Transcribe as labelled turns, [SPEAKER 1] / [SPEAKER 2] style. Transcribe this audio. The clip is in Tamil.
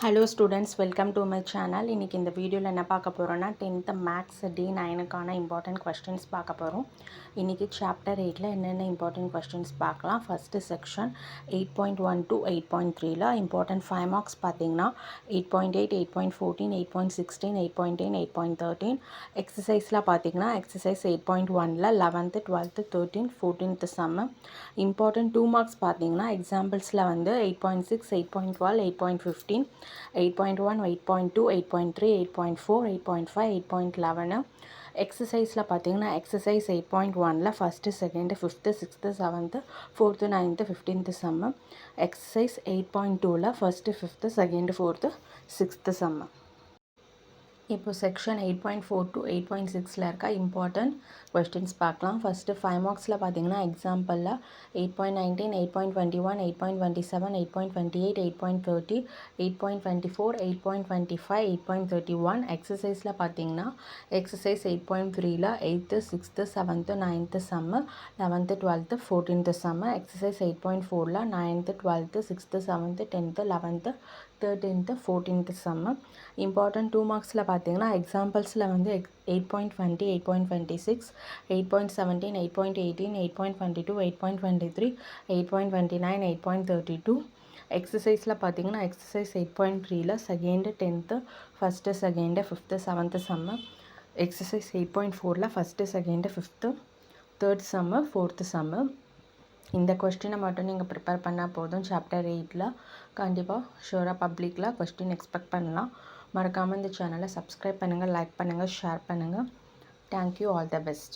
[SPEAKER 1] Hello students, welcome to my channel. இன்றைக்கி இந்த வீடியோவில் என்ன பார்க்க போகிறோன்னா 10th மேக்ஸ் D9க்கான இம்பார்ட்டன்ட் கொஸ்டின்ஸ் பார்க்க போகிறோம். இன்றைக்கி சாப்டர் 8ல் என்னென்ன இம்பார்ட்டன்ட் கொஸ்டின்ஸ் பார்க்கலாம். ஃபஸ்ட்டு செக்ஷன் 8.1 to 8.3ல் இம்பார்ட்டன்ட் 5 மார்க்ஸ் பார்த்தீங்கன்னா 8.8, 8.14, 8.16, 8.10, 8.13. எக்ஸசைஸில் பார்த்தீங்கன்னா எக்ஸசைஸ் 8.1ல் 11th, 12th, 13th, 14th sum. Important 2 marks பார்த்தீங்கன்னா எக்ஸாம்பிள்ஸில் வந்து 8.6, 8.12, 8.15, 8.1, 8.2, 8.3, 8.4, 8.5, 8.11. எக்ஸசைஸில் பார்த்தீங்கன்னா எக்ஸசைஸ் 8.1ல் first, second, fifth, sixth, seventh, fourth, ninth, 15th sum. Exercise 8.2ல் first, fifth, second, fourth, sixth sum. இப்போ செக்ஷன் 8.4 to 8.6ல் இருக்க இம்பார்ட்டன்ட் கொஸ்டின்ஸ் பார்க்கலாம். ஃபஸ்ட்டு 5 மார்க்ஸில் பார்த்தீங்கன்னா எக்ஸாம்பிளில் 8.19, 8.21, 8.27, 8.28, 8.30, 8.24, 8.25, 8.31. எக்ஸசைஸில் பார்த்தீங்கன்னா எக்ஸசைஸ் 8.3ல் 8th, 6th, 7th, 9th sum, 11th, 12th, 14th sum. Exercise 8.4ல் 9th, 12th, 6th, 7th, 10th, 11th, 13th, 14th sum. Important 2 மார்க்ஸில் பார்த்தீங்கன்னா எக்ஸாம்பிள்ஸில் வந்து 8.20, 8.26, 8.17, 8.18, 8.22, 8.23, 8.29, 8.32. எக்ஸசைஸில் பார்த்தீங்கன்னா எக்ஸசைஸ் 8.3ல் second, 10th, first, second, fifth, seventh sum. Exercise 8.4ல் first, second, fifth, third sum, fourth sum. இந்த கொஸ்டினை மட்டும் நீங்கள் ப்ரிப்பேர் பண்ணால் போதும். சாப்டர் 8ல் கண்டிப்பாக ஷூராக பப்ளிக்கில் கொஸ்டின் எக்ஸ்பெக்ட் பண்ணலாம். மறக்காமல் இந்த சேனலை சப்ஸ்கிரைப் பண்ணுங்கள், லைக் பண்ணுங்கள், ஷேர் பண்ணுங்கள். Thank you, all the best.